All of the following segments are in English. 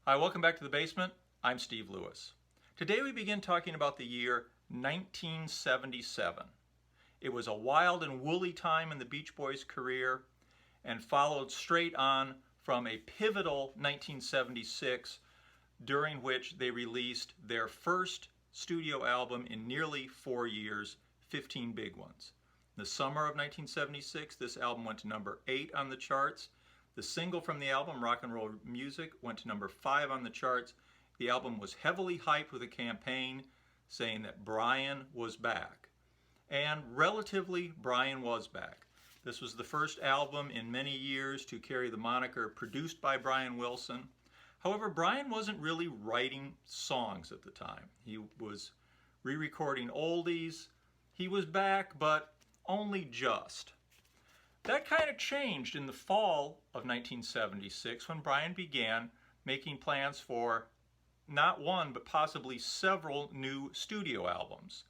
Hi, welcome back to the basement. I'm Steve Lewis. Today we begin talking about the year 1977. It was a wild and woolly time in the Beach Boys' career and followed straight on from a pivotal 1976 during which they released their first studio album in nearly 4 years, 15 Big Ones. In the summer of 1976, this album went to number 8 on the charts. The single from the album, Rock and Roll Music, went to number 5 on the charts. The album was heavily hyped with a campaign saying that Brian was back. And relatively, Brian was back. This was the first album in many years to carry the moniker produced by Brian Wilson. However, Brian wasn't really writing songs at the time. He was re-recording oldies. He was back, but only just. That kind of changed in the fall of 1976 when Brian began making plans for not one, but possibly several new studio albums.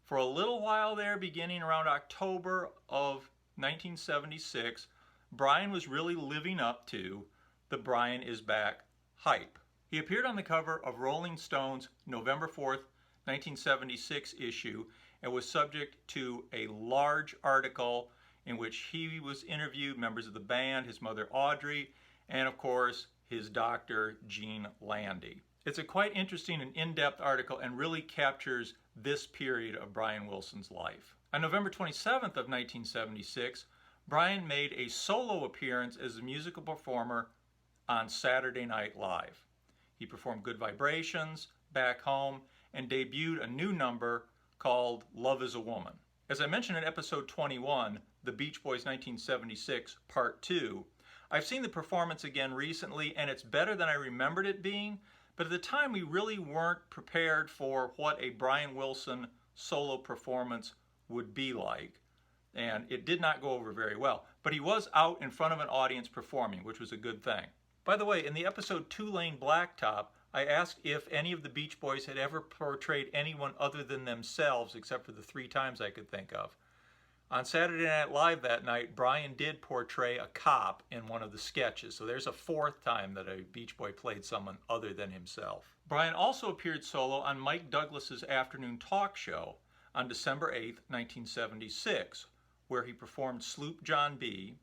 For a little while there, beginning around October of 1976, Brian was really living up to the Brian is Back hype. He appeared on the cover of Rolling Stone's November 4th, 1976 issue and was subject to a large article in which he was interviewed, members of the band, his mother Audrey, and of course his doctor Gene Landy. It's a quite interesting and in-depth article and really captures this period of Brian Wilson's life. On November 27th of 1976, Brian made a solo appearance as a musical performer on Saturday Night Live. He performed Good Vibrations, Back Home, and debuted a new number called Love is a Woman. As I mentioned in episode 21, The Beach Boys 1976 Part 2, I've seen the performance again recently and it's better than I remembered it being, but at the time we really weren't prepared for what a Brian Wilson solo performance would be like, and it did not go over very well. But he was out in front of an audience performing, which was a good thing. By the way, in the episode Two Lane Blacktop, I asked if any of the Beach Boys had ever portrayed anyone other than themselves, except for the 3 times I could think of. On Saturday Night Live that night, Brian did portray a cop in one of the sketches, so there's a 4th time that a Beach Boy played someone other than himself. Brian also appeared solo on Mike Douglas's afternoon talk show on December 8th, 1976, where he performed Sloop John B.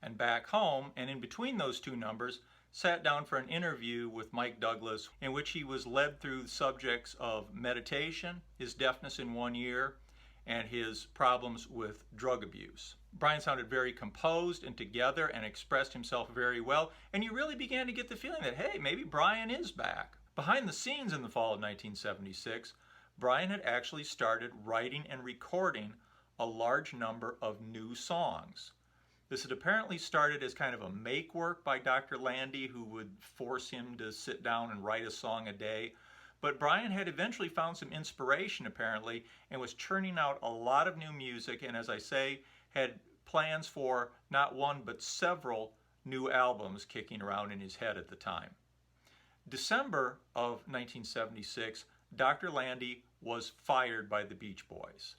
and Back Home, and in between those 2 numbers, sat down for an interview with Mike Douglas in which he was led through the subjects of meditation, his deafness in 1 year, and his problems with drug abuse. Brian sounded very composed and together and expressed himself very well, and you really began to get the feeling that, hey, maybe Brian is back. Behind the scenes in the fall of 1976, Brian had actually started writing and recording a large number of new songs. This had apparently started as kind of a make work by Dr. Landy, who would force him to sit down and write a song a day. But Brian had eventually found some inspiration, apparently, and was churning out a lot of new music, and as I say, had plans for not one but several new albums kicking around in his head at the time. December of 1976, Dr. Landy was fired by the Beach Boys.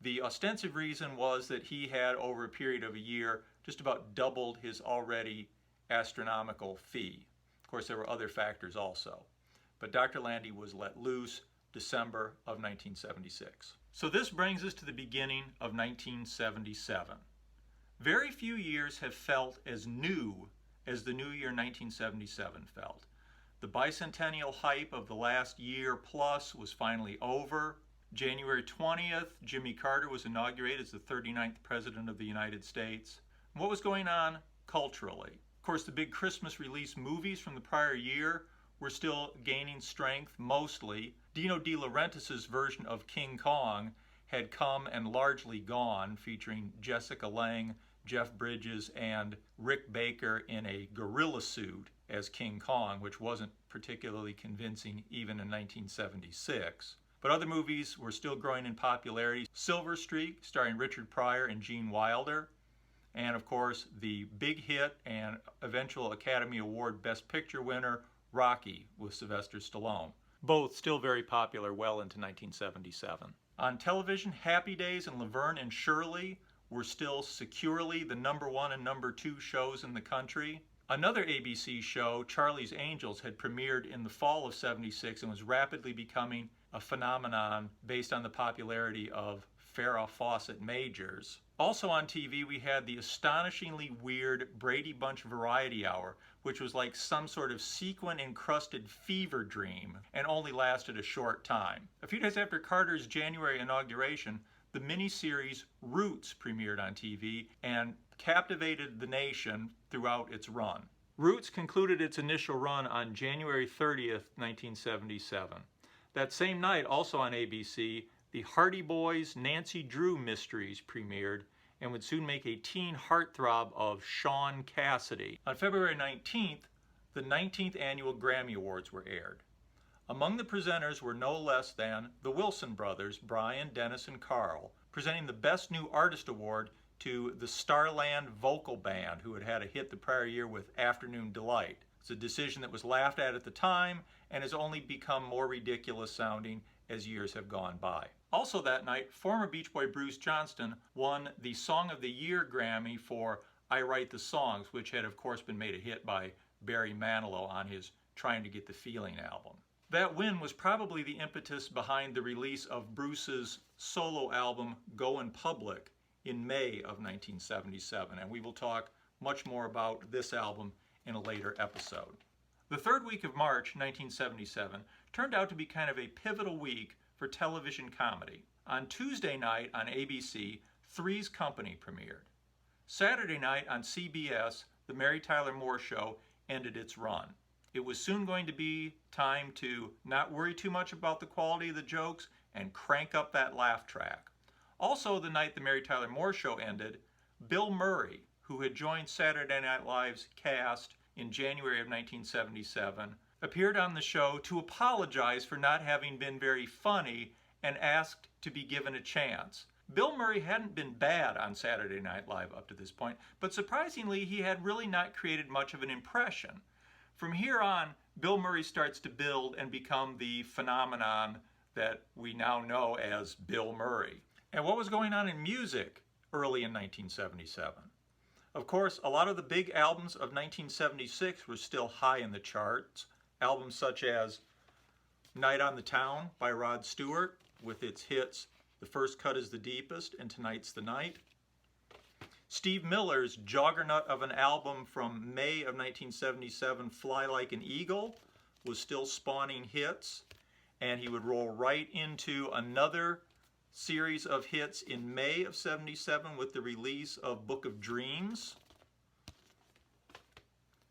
The ostensive reason was that he had, over a period of a year, just about doubled his already astronomical fee. Of course, there were other factors also. But Dr. Landy was let loose December of 1976. So this brings us to the beginning of 1977. Very few years have felt as new as the new year 1977 felt. The bicentennial hype of the last year plus was finally over. January 20th, Jimmy Carter was inaugurated as the 39th President of the United States. What was going on culturally? Of course, the big Christmas release movies from the prior year were still gaining strength, mostly. Dino De Laurentiis' version of King Kong had come and largely gone, featuring Jessica Lange, Jeff Bridges, and Rick Baker in a gorilla suit as King Kong, which wasn't particularly convincing even in 1976. But other movies were still growing in popularity. Silver Streak, starring Richard Pryor and Gene Wilder, and of course the big hit and eventual Academy Award Best Picture winner, Rocky, with Sylvester Stallone. Both still very popular well into 1977. On television, Happy Days and Laverne and Shirley were still securely the #1 and #2 shows in the country. Another ABC show, Charlie's Angels, had premiered in the fall of '76 and was rapidly becoming a phenomenon based on the popularity of Farrah Fawcett Majors. Also on TV, we had the astonishingly weird Brady Bunch Variety Hour, which was like some sort of sequin-encrusted fever dream and only lasted a short time. A few days after Carter's January inauguration, the miniseries Roots premiered on TV and captivated the nation throughout its run. Roots concluded its initial run on January 30th, 1977. That same night, also on ABC, the Hardy Boys' Nancy Drew Mysteries premiered and would soon make a teen heartthrob of Shaun Cassidy. On February 19th, the 19th annual Grammy Awards were aired. Among the presenters were no less than the Wilson brothers, Brian, Dennis, and Carl, presenting the Best New Artist Award to the Starland Vocal Band, who had had a hit the prior year with Afternoon Delight. It's a decision that was laughed at the time and has only become more ridiculous sounding as years have gone by. Also that night, former Beach Boy Bruce Johnston won the Song of the Year Grammy for I Write the Songs, which had of course been made a hit by Barry Manilow on his Trying to Get the Feeling album. That win was probably the impetus behind the release of Bruce's solo album Goin' Public in May of 1977, and we will talk much more about this album in a later episode. The third week of March 1977 turned out to be kind of a pivotal week for television comedy. On Tuesday night on ABC, Three's Company premiered. Saturday night on CBS, The Mary Tyler Moore Show ended its run. It was soon going to be time to not worry too much about the quality of the jokes and crank up that laugh track. Also, the night The Mary Tyler Moore Show ended, Bill Murray, who had joined Saturday Night Live's cast in January of 1977, appeared on the show to apologize for not having been very funny and asked to be given a chance. Bill Murray hadn't been bad on Saturday Night Live up to this point, but surprisingly, he had really not created much of an impression. From here on, Bill Murray starts to build and become the phenomenon that we now know as Bill Murray. And what was going on in music early in 1977? Of course, a lot of the big albums of 1976 were still high in the charts. Albums such as Night on the Town by Rod Stewart, with its hits The First Cut is the Deepest and Tonight's the Night. Steve Miller's juggernaut of an album from May of 1977, Fly Like an Eagle, was still spawning hits, and he would roll right into another series of hits in May of '77 with the release of Book of Dreams.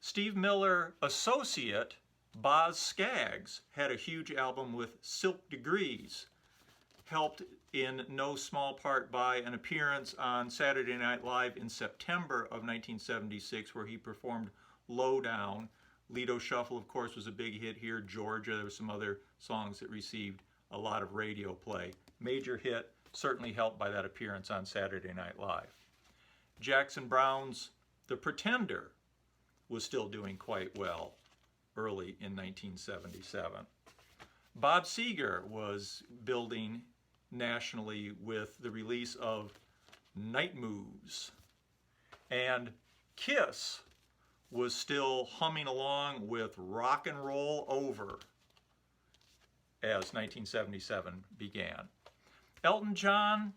Steve Miller associate Boz Scaggs had a huge album with Silk Degrees, helped in no small part by an appearance on Saturday Night Live in September of 1976 where he performed Lowdown. Lido Shuffle, of course, was a big hit here. Georgia, there were some other songs that received a lot of radio play. Major hit, certainly helped by that appearance on Saturday Night Live. Jackson Browne's The Pretender was still doing quite well early in 1977. Bob Seger was building nationally with the release of Night Moves. And Kiss was still humming along with Rock and Roll Over as 1977 began. Elton John,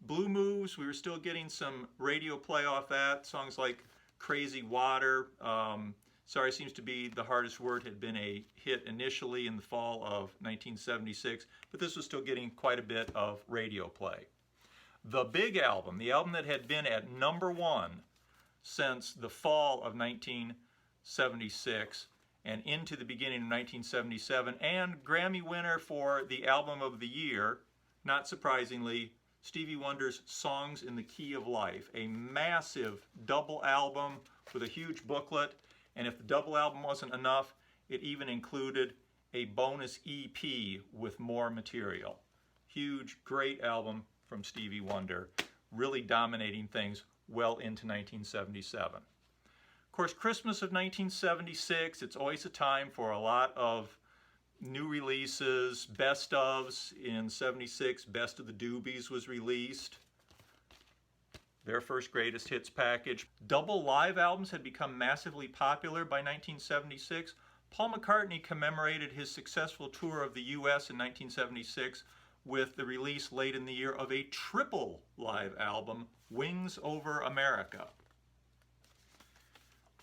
Blue Moves, we were still getting some radio play off that. Songs like Crazy Water, Sorry Seems to Be the Hardest Word had been a hit initially in the fall of 1976, but this was still getting quite a bit of radio play. The big album, the album that had been at #1 since the fall of 1976 and into the beginning of 1977, and Grammy winner for the Album of the Year, not surprisingly, Stevie Wonder's Songs in the Key of Life, a massive double album with a huge booklet. And if the double album wasn't enough, it even included a bonus EP with more material. Huge, great album from Stevie Wonder, really dominating things well into 1977. Of course, Christmas of 1976, it's always a time for a lot of new releases, best ofs. In '76, Best of the Doobies was released. their first greatest hits package. Double live albums had become massively popular by 1976. Paul McCartney commemorated his successful tour of the US in 1976 with the release late in the year of a triple live album, Wings Over America.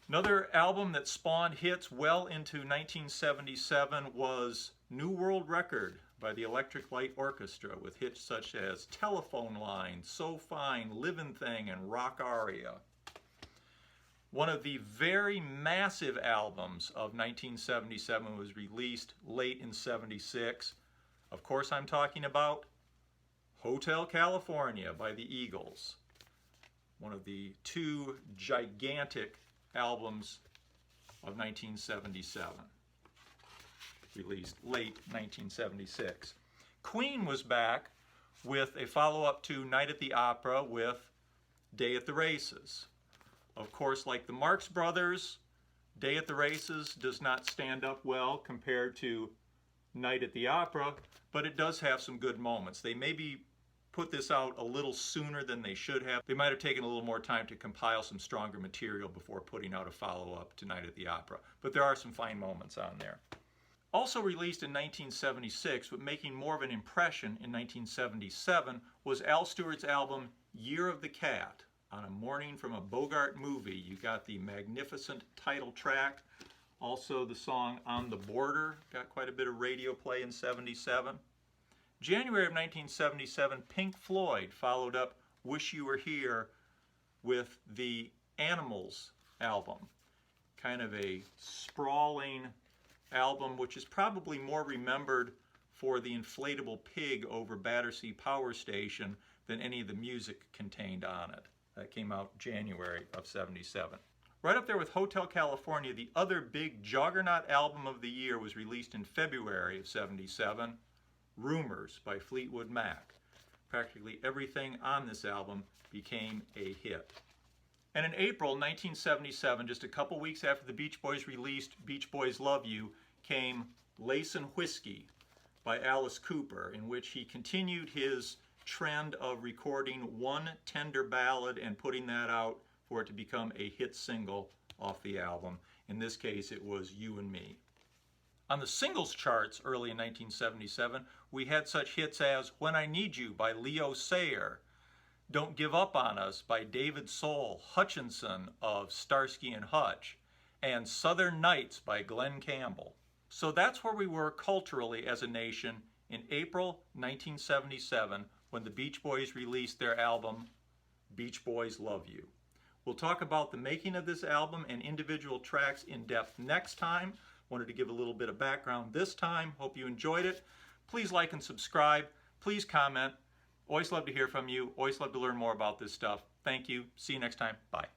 Another album that spawned hits well into 1977 was New World Record by the Electric Light Orchestra, with hits such as Telephone Line, So Fine, Livin' Thing, and Rock Aria. One of the very massive albums of 1977 was released late in 76. Of course, I'm talking about Hotel California by the Eagles, one of the two gigantic albums of 1977, released late 1976. Queen was back with a follow-up to Night at the Opera with Day at the Races. Of course, like the Marx Brothers, Day at the Races does not stand up well compared to Night at the Opera, but it does have some good moments. They maybe put this out a little sooner than they should have. They might have taken a little more time to compile some stronger material before putting out a follow-up to Night at the Opera, but there are some fine moments on there. Also released in 1976, but making more of an impression in 1977, was Al Stewart's album Year of the Cat. On a Morning from a Bogart Movie, you got the magnificent title track, also the song On the Border, got quite a bit of radio play in 77. January of 1977, Pink Floyd followed up Wish You Were Here with the Animals album. Kind of a sprawling album, which is probably more remembered for the inflatable pig over Battersea Power Station than any of the music contained on it. That came out January of 77. Right up there with Hotel California, the other big juggernaut album of the year was released in February of 77, Rumors by Fleetwood Mac. Practically everything on this album became a hit. And in April 1977, just a couple weeks after the Beach Boys released Beach Boys Love You, came Lace and Whiskey by Alice Cooper, in which he continued his trend of recording one tender ballad and putting that out for it to become a hit single off the album. In this case, it was You and Me. On the singles charts early in 1977, we had such hits as When I Need You by Leo Sayer, Don't Give Up on Us by David Soul Hutchinson of Starsky and Hutch, and Southern Nights by Glenn Campbell. So that's where we were culturally as a nation in April 1977 when the Beach Boys released their album, Beach Boys Love You. We'll talk about the making of this album and individual tracks in depth next time. Wanted to give a little bit of background this time. Hope you enjoyed it. Please like and subscribe. Please comment. Always love to hear from you. Always love to learn more about this stuff. Thank you. See you next time. Bye.